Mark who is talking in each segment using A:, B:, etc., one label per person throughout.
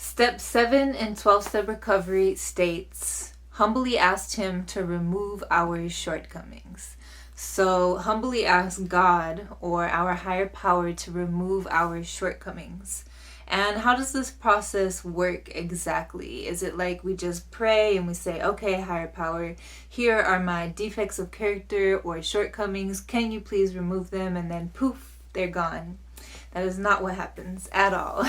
A: Step 7 in 12-step recovery states, humbly asked him to remove our shortcomings. So humbly ask God or our higher power to remove our shortcomings. And how does this process work exactly? Is it like we just pray and we say, okay, higher power, here are my defects of character or shortcomings. Can you please remove them? And then poof, they're gone. That is not what happens at all.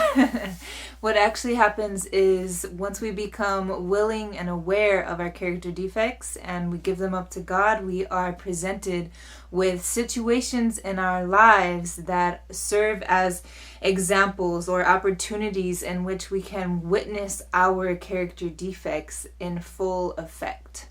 A: What actually happens is once we become willing and aware of our character defects and we give them up to God, we are presented with situations in our lives that serve as examples or opportunities in which we can witness our character defects in full effect.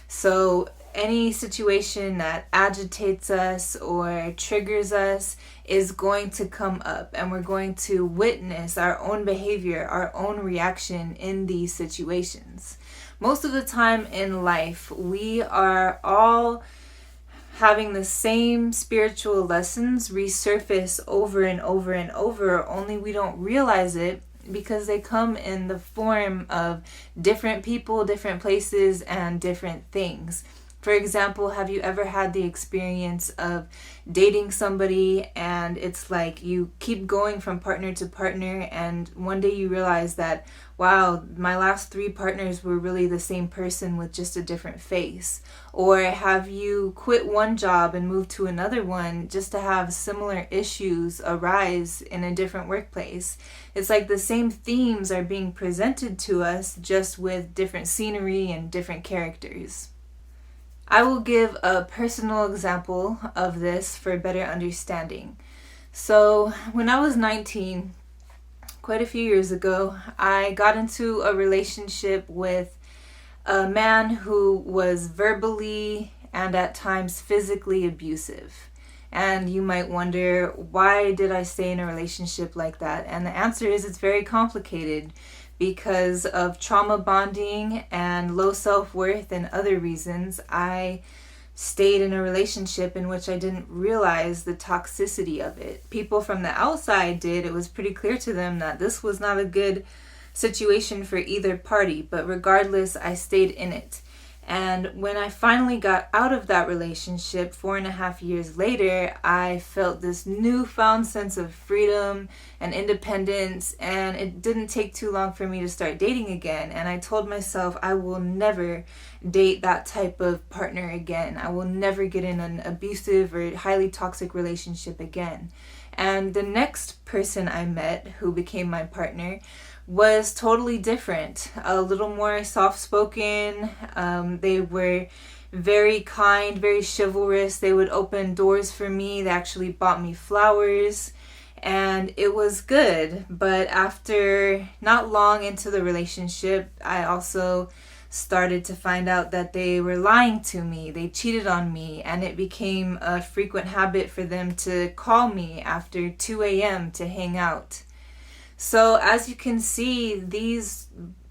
A: So any situation that agitates us or triggers us is going to come up, and we're going to witness our own behavior, our own reaction in these situations. Most of the time in life, we are all having the same spiritual lessons resurface over and over and over, only we don't realize it because they come in the form of different people, different places, and different things. For example, have you ever had the experience of dating somebody and it's like you keep going from partner to partner and one day you realize that, wow, my last 3 partners were really the same person with just a different face? Or have you quit one job and moved to another one just to have similar issues arise in a different workplace? It's like the same themes are being presented to us, just with different scenery and different characters. I will give a personal example of this for better understanding. So when I was 19, quite a few years ago, I got into a relationship with a man who was verbally and at times physically abusive. And you might wonder, why did I stay in a relationship like that? And the answer is it's very complicated. Because of trauma bonding and low self-worth and other reasons, I stayed in a relationship in which I didn't realize the toxicity of it. People from the outside did. It was pretty clear to them that this was not a good situation for either party, but regardless, I stayed in it. And when I finally got out of that relationship 4.5 years later, I felt this newfound sense of freedom and independence, and it didn't take too long for me to start dating again. And I told myself I will never date that type of partner again. I will never get in an abusive or highly toxic relationship again. And the next person I met who became my partner was totally different, a little more soft-spoken. They were very kind, very chivalrous. They would open doors for me. They actually bought me flowers, and it was good. But after not long into the relationship, I also started to find out that they were lying to me. They cheated on me, and it became a frequent habit for them to call me after 2 a.m. to hang out. So as you can see, these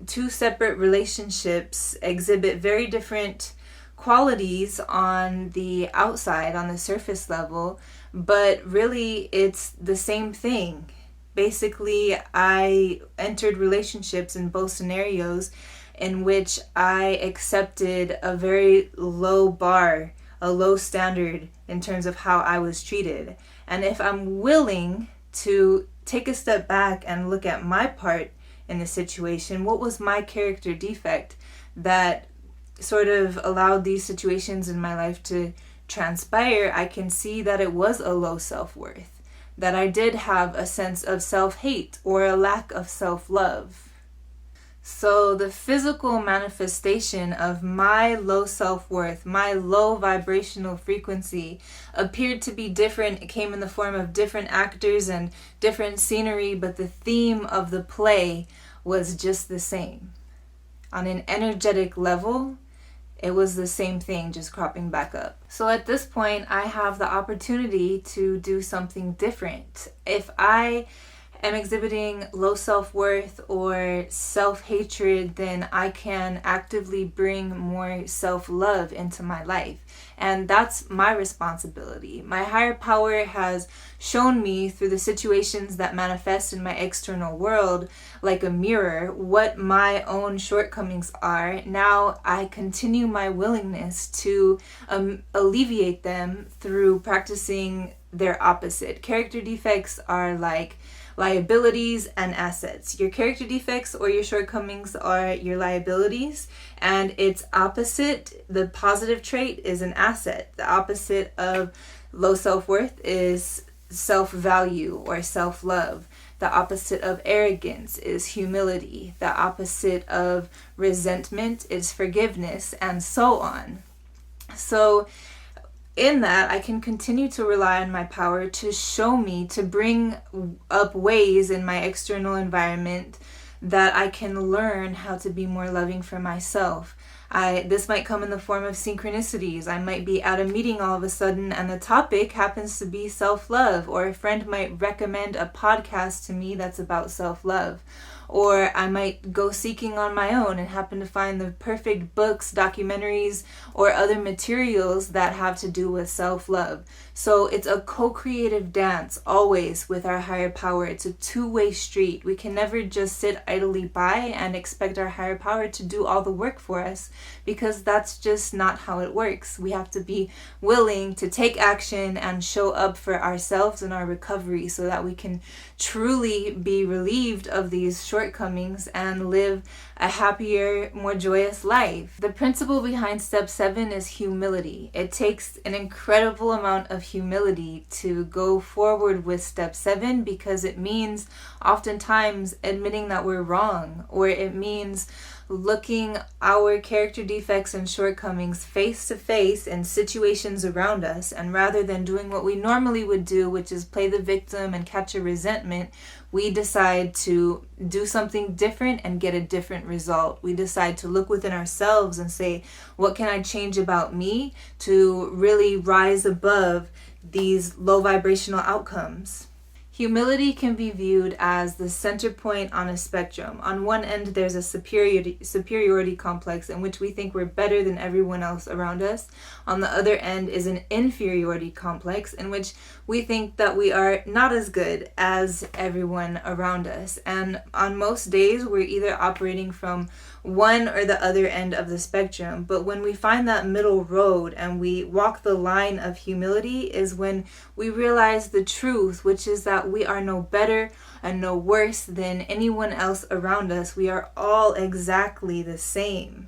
A: 2 separate relationships exhibit very different qualities on the outside, on the surface level, but really it's the same thing. Basically, I entered relationships in both scenarios in which I accepted a very low bar, a low standard in terms of how I was treated. And if I'm willing to take a step back and look at my part in the situation, what was my character defect that sort of allowed these situations in my life to transpire, I can see that it was a low self-worth, that I did have a sense of self-hate or a lack of self-love. So the physical manifestation of my low self-worth, my low vibrational frequency, appeared to be different. It came in the form of different actors and different scenery, but the theme of the play was just the same. On an energetic level, it was the same thing, just cropping back up. So at this point, I have the opportunity to do something different. If I am exhibiting low self-worth or self-hatred, then I can actively bring more self-love into my life. And that's my responsibility. My higher power has shown me through the situations that manifest in my external world like a mirror what my own shortcomings are. Now I continue my willingness to alleviate them through practicing their opposite. Character defects are like liabilities and assets. Your character defects or your shortcomings are your liabilities, and its opposite, the positive trait, is an asset. The opposite of low self-worth is self-value or self-love. The opposite of arrogance is humility. The opposite of resentment is forgiveness, and so on. So in that, I can continue to rely on my power to show me, to bring up ways in my external environment that I can learn how to be more loving for myself. This might come in the form of synchronicities. I might be at a meeting all of a sudden and the topic happens to be self-love, or a friend might recommend a podcast to me that's about self-love. Or I might go seeking on my own and happen to find the perfect books, documentaries, or other materials that have to do with self-love. So it's a co-creative dance always with our higher power. It's a two-way street. We can never just sit idly by and expect our higher power to do all the work for us, because that's just not how it works. We have to be willing to take action and show up for ourselves and our recovery so that we can truly be relieved of these shortcomings and live a happier, more joyous life. The principle behind step 7 is humility. It takes an incredible amount of humility to go forward with step 7, because it means oftentimes admitting that we're wrong, or it means looking our character defects and shortcomings face to face in situations around us, and rather than doing what we normally would do, which is play the victim and catch a resentment, we decide to do something different and get a different result. We decide to look within ourselves and say, what can I change about me to really rise above these low vibrational outcomes? Humility can be viewed as the center point on a spectrum. On one end, there's a superiority complex in which we think we're better than everyone else around us. On the other end is an inferiority complex in which we think that we are not as good as everyone around us. And on most days, we're either operating from one or the other end of the spectrum. But when we find that middle road and we walk the line of humility is when we realize the truth, which is that we are no better and no worse than anyone else around us. We are all exactly the same.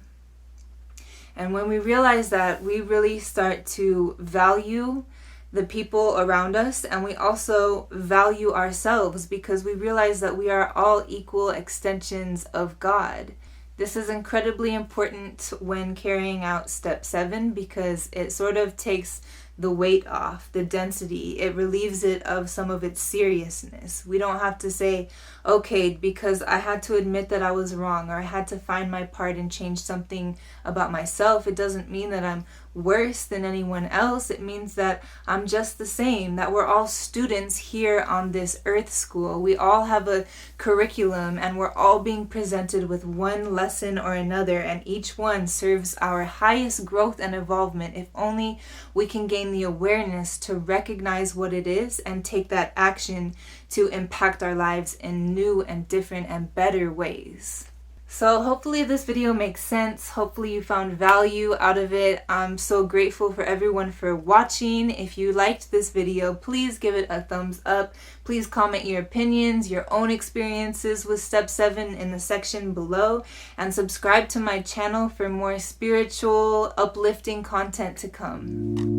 A: And when we realize that, we really start to value the people around us, and we also value ourselves, because we realize that we are all equal extensions of God. This is incredibly important when carrying out step 7, because it sort of takes the weight off, the density. It relieves it of some of its seriousness. We don't have to say, okay, because I had to admit that I was wrong, or I had to find my part and change something about myself. It doesn't mean that I'm worse than anyone else. It means that I'm just the same, that we're all students here on this earth school. We all have a curriculum, and we're all being presented with one lesson or another, and each one serves our highest growth and evolvement if only we can gain the awareness to recognize what it is and take that action to impact our lives in new and different and better ways. So hopefully this video makes sense. Hopefully you found value out of it. I'm so grateful for everyone for watching. If you liked this video, please give it a thumbs up. Please comment your opinions, your own experiences with step 7 in the section below, and subscribe to my channel for more spiritual, uplifting content to come.